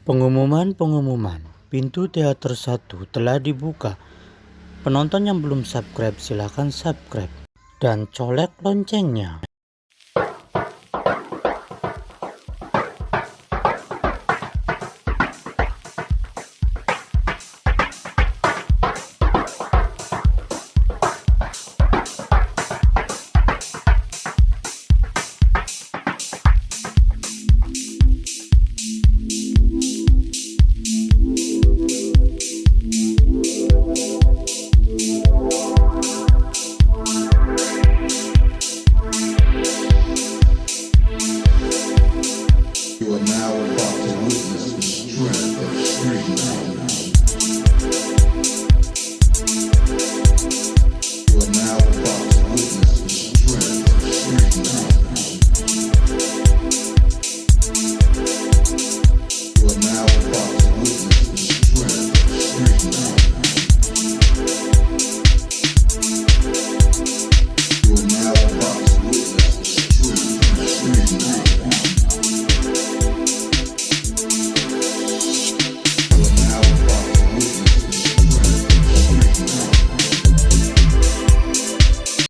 Pengumuman, pintu teater 1 telah dibuka. Penonton yang belum subscribe silahkan subscribe dan colek loncengnya. You are now about to witness the strength of street knowledge. You are now about to witness the strength of street knowledge. You are now about to witness the strength of street knowledge. You are now about to witness the strength of street knowledge.